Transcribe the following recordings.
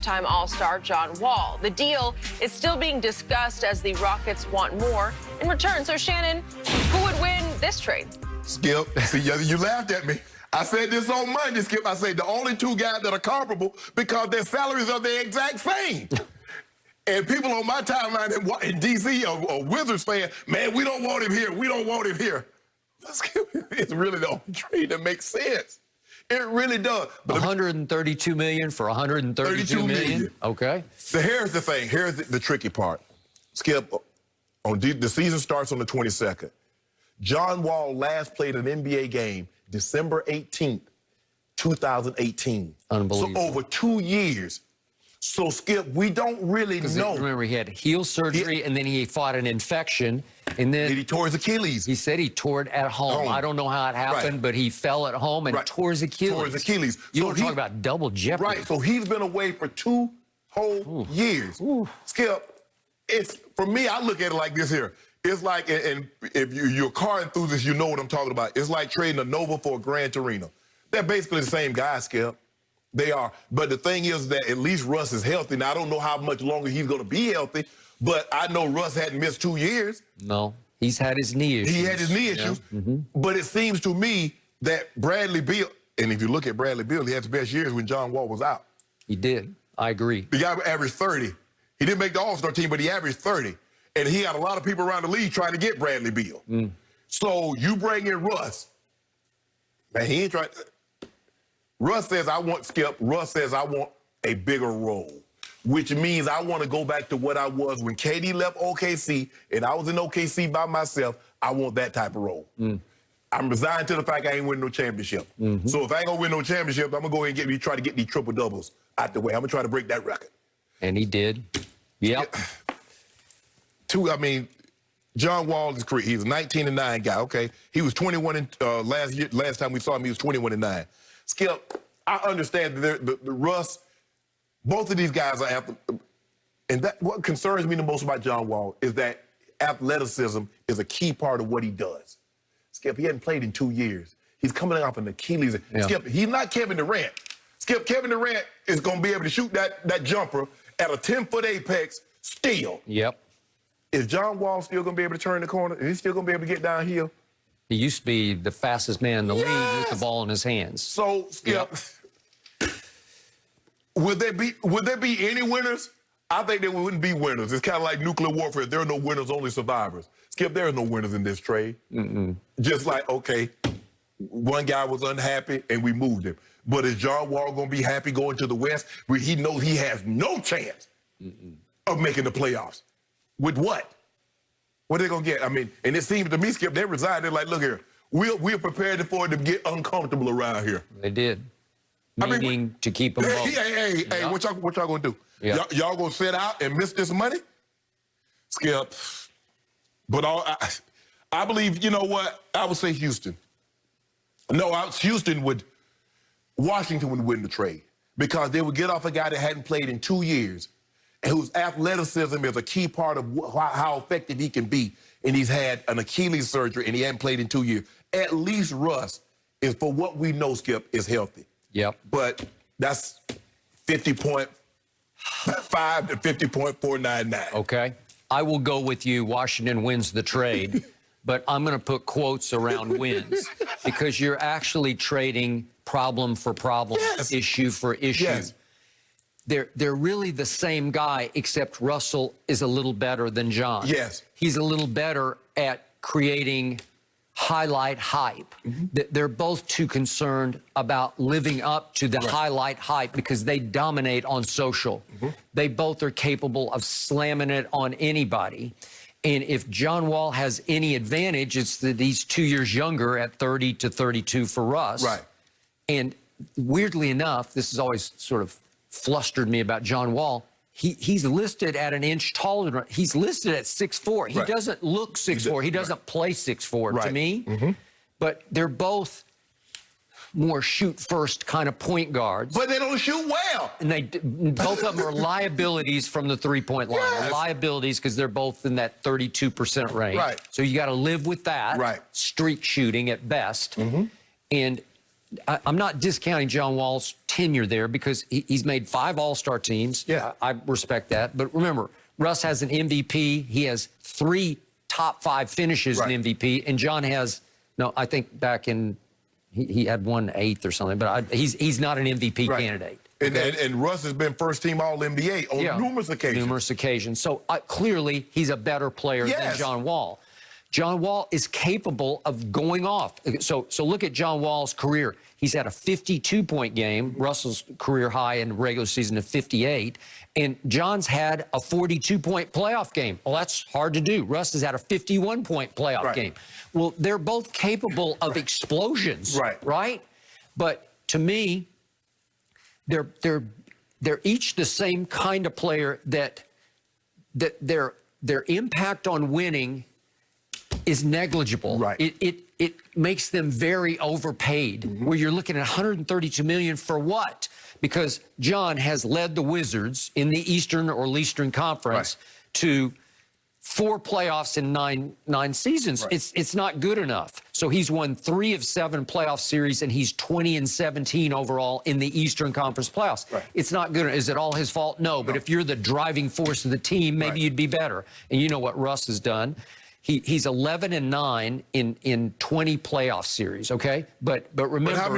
Time All-Star John Wall. The deal is still being discussed as the Rockets want more in return. So, Shannon, who would win this trade? Skip, see, you laughed at me. I said this on Monday, Skip. I said the only two guys that are comparable because their salaries are the exact same. And people on my timeline in D.C. or Wizards fan, man, we don't want him here. We don't want him here. It's really the only trade that makes sense. It really does. But $132 million for $132 million. Okay. So here's the thing. Here's the tricky part. Skip, the season starts on the 22nd. John Wall last played an NBA game December 18th, 2018. Unbelievable. So over 2 years. So, Skip, we don't really know. Remember, he had heel surgery, and then he fought an infection, and then he tore his Achilles. He said he tore it at home. I don't know how it happened, but he fell at home and tore his Achilles. Tore his Achilles. You want to talk about double jeopardy. Right, so he's been away for 2 whole years. Skip, for me, I look at it like this here. It's like, and if you're a car enthusiast, you know what I'm talking about. It's like trading a Nova for a Gran Torino. They're basically the same guy, Skip. They are. But the thing is that at least Russ is healthy. Now, I don't know how much longer he's going to be healthy, but I know Russ hadn't missed 2 years. No, he's had his knee issues. He had his knee issues. But it seems to me that Bradley Beal, and if you look at Bradley Beal, he had his best years when John Wall was out. He did. I agree. The guy averaged 30. He didn't make the All-Star team, but he averaged 30. And he had a lot of people around the league trying to get Bradley Beal. So you bring in Russ. Man, he ain't trying. Russ says, I want Skip. Russ says, I want a bigger role, which means I want to go back to what I was when KD left OKC and I was in OKC by myself. I want that type of role. I'm resigned to the fact I ain't winning no championship. So if I ain't going to win no championship, I'm going to go ahead and try to get these triple doubles out the way. I'm going to try to break that record. And he did. Yep. John Wall is great. He's a 19-9 guy, okay? He was 21 last time we saw him, he was 21-9. Skip, I understand that the Russ, both of these guys are and that what concerns me the most about John Wall is that athleticism is a key part of what he does. Skip, he hadn't played in 2 years. He's coming off an Achilles. Skip, he's not Kevin Durant. Skip, Kevin Durant is going to be able to shoot that jumper at a 10-foot apex still. Yep. Is John Wall still going to be able to turn the corner? Is he still going to be able to get downhill? He used to be the fastest man in the league with the ball in his hands. So, Skip, would there be any winners? I think there wouldn't be winners. It's kind of like nuclear warfare. There are no winners, only survivors. Skip, there are no winners in this trade. Just like, okay, one guy was unhappy and we moved him. But is John Wall going to be happy going to the West where he knows he has no chance of making the playoffs? With what? What are they going to get? And it seems to me, Skip, they resigned. They're like, look here, we're prepared for it to get uncomfortable around here. They did. Meaning to keep them both. Hey, what y'all going to do? Y'all going to sit out and miss this money? Skip. But I believe, you know what? I would say Houston. No, Washington would win the trade because they would get off a guy that hadn't played in 2 years and whose athleticism is a key part of how effective he can be. And he's had an Achilles surgery and he hadn't played in 2 years. At least Russ is, for what we know, Skip, is healthy. Yep. But that's 50.5 to 50.499. Okay. I will go with you. Washington wins the trade. But I'm going to put quotes around wins because you're actually trading problem for problem, issue for issue. They're really the same guy, except Russell is a little better than John. He's a little better at creating highlight hype. They're both too concerned about living up to the highlight hype because they dominate on social. They both are capable of slamming it on anybody. And if John Wall has any advantage, it's that he's 2 years younger at 30 to 32 for Russ. And weirdly enough, this has always sort of flustered me about John Wall. He's listed at an inch taller than, he's listed at 6'4". He doesn't look 6'4". He doesn't play 6'4" to me. But they're both more shoot-first kind of point guards. But they don't shoot well. And both of them are liabilities from the three-point line. Liabilities because they're both in that 32% range. So you got to live with that. Streak shooting at best. And I'm not discounting John Wall's tenure there because he's made 5 All-Star teams. Yeah. I respect that. But remember, Russ has an MVP. He has 3 top 5 finishes in MVP. And John has, no, I think back in, he had 1 8th or something. But he's not an MVP candidate. Okay? And Russ has been first-team All-NBA on numerous occasions. Numerous occasions. So clearly, he's a better player than John Wall. John Wall is capable of going off. So look at John Wall's career. He's had a 52-point game, Russell's career high in the regular season of 58, and John's had a 42-point playoff game. Well, that's hard to do. Russ has had a 51-point playoff game. Well, they're both capable of explosions, right? But to me, they're each the same kind of player that their impact on winning is negligible. It makes them very overpaid, where you're looking at $132 million for what? Because John has led the Wizards in the Eastern or Eastern Conference to 4 playoffs in 9 seasons. It's not good enough. So he's won 3 of 7 playoff series, and he's 20-17 overall in the Eastern Conference playoffs. It's not good. Is it all his fault? No. But if you're the driving force of the team, maybe you'd be better. And you know what Russ has done. He's 11-9 in 20 playoff series, okay? But remember, how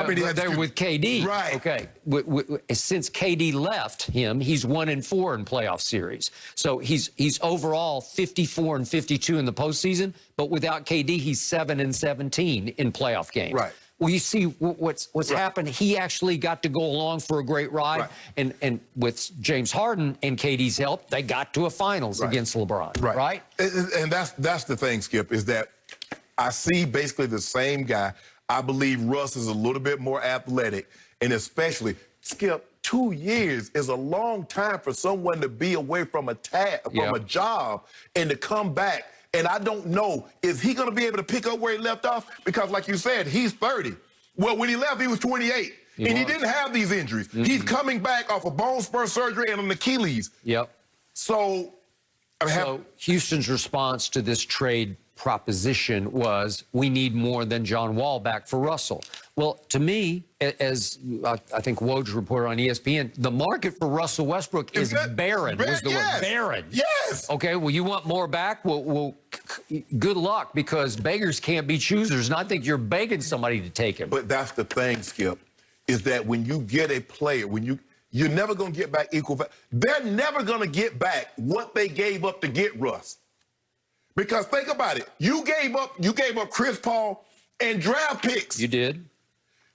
many they're with KD, okay? Since KD left him, he's 1-4 in playoff series. So he's overall 54-52 in the postseason. But without KD, he's 7-17 in playoff games. Well, you see what's happened. He actually got to go along for a great ride, and with James Harden and KD's help, they got to a finals against LeBron, right? And that's the thing, Skip, is that I see basically the same guy. I believe Russ is a little bit more athletic, and especially, Skip, 2 years is a long time for someone to be away from a job and to come back. And I don't know, is he going to be able to pick up where he left off? Because like you said, he's 30. Well, when he left, he was 28. He didn't have these injuries. He's coming back off a bone spur surgery and an Achilles. So, Houston's response to this trade proposition was, we need more than John Wall back for Russell. Well, to me, as I think Woj reported on ESPN, the market for Russell Westbrook is barren, was the word. Barren. Okay, well, you want more back? Well, good luck, because beggars can't be choosers, and I think you're begging somebody to take him. But that's the thing, Skip, is that when you get a player, you're never going to get back equal value. They're never going to get back what they gave up to get Russ. Because think about it. You gave up Chris Paul and draft picks. You did.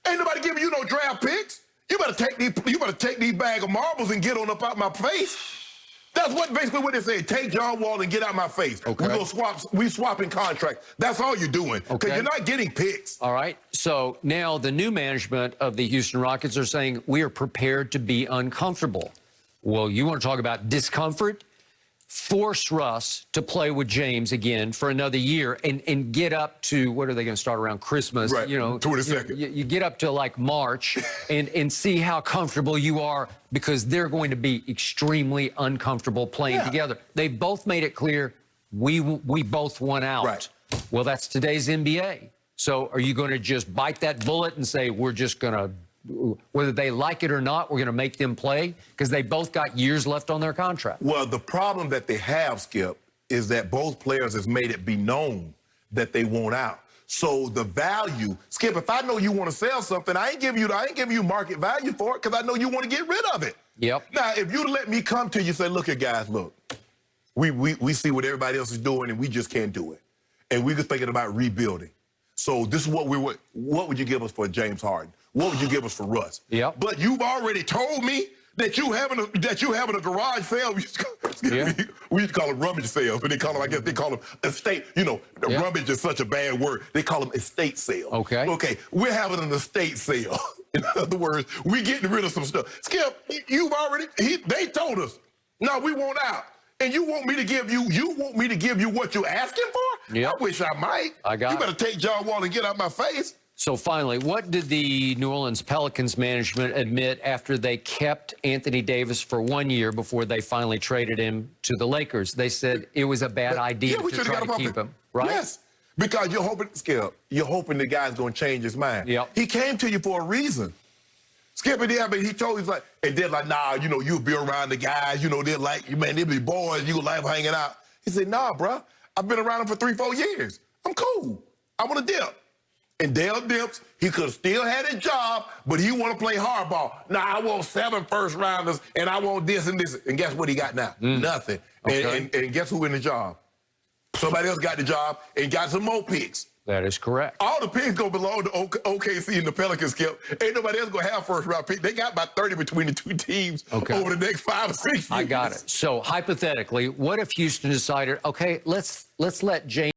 Ain't nobody giving you no draft picks. You better take these bag of marbles and get on up out my face. That's basically what they say. Take John Wall and get out my face. We swapping contracts. That's all you're doing. Because you're not getting picks. All right. So now the new management of the Houston Rockets are saying we are prepared to be uncomfortable. Well, you want to talk about discomfort? Force Russ to play with James again for another year and get up to, what are they going to start around Christmas? You know, 22nd. You get up to like March and see how comfortable you are, because they're going to be extremely uncomfortable playing together. They both made it clear we both won out. Well, that's today's NBA. So are you going to just bite that bullet and say, we're just going to, whether they like it or not, we're going to make them play? Because they both got years left on their contract. Well, the problem that they have, Skip, is that both players has made it be known that they want out. So the value, Skip, if I know you want to sell something, I ain't giving you market value for it, because I know you want to get rid of it. Now, if you let me come to you and say, look at guys, look, we see what everybody else is doing and we just can't do it. And we're thinking about rebuilding. So this is what would you give us for James Harden? What would you give us for Russ? But you've already told me that you having a garage sale. We used to call them rummage sales, but I guess they call them estate. You know, rummage is such a bad word. They call them estate sale. Okay, we're having an estate sale. In other words, we're getting rid of some stuff. Skip, they told us, no, we want out. And you want me to give you what you're asking for? I wish I might. You better take John Wall and get out my face. So finally, what did the New Orleans Pelicans management admit after they kept Anthony Davis for 1 year before they finally traded him to the Lakers? They said it was a bad idea to try to keep him, right? Yes, Because you're hoping, Skip, you're hoping the guy's going to change his mind. Yep. He came to you for a reason. Skip, and he told you, like, and they're like, nah, you know, you'll be around the guys, you know, they're like, man, they'll be boys, you like hanging out. He said, nah, bro, I've been around them for 3-4 years. I'm cool. I want to dip. And Dale dips. He could have still had a job, but he want to play hardball. Nah, I want 7 first-rounders, and I want this and this. And guess what he got now? Nothing. Okay. And guess who in the job? Somebody else got the job and got some more picks. That is correct. All the picks gonna belong to OKC and the Pelicans, Skip. Ain't nobody else gonna have first-round picks. They got about 30 between the two teams over the next 5 or 6 years. I got it. So hypothetically, what if Houston decided, okay, let's let James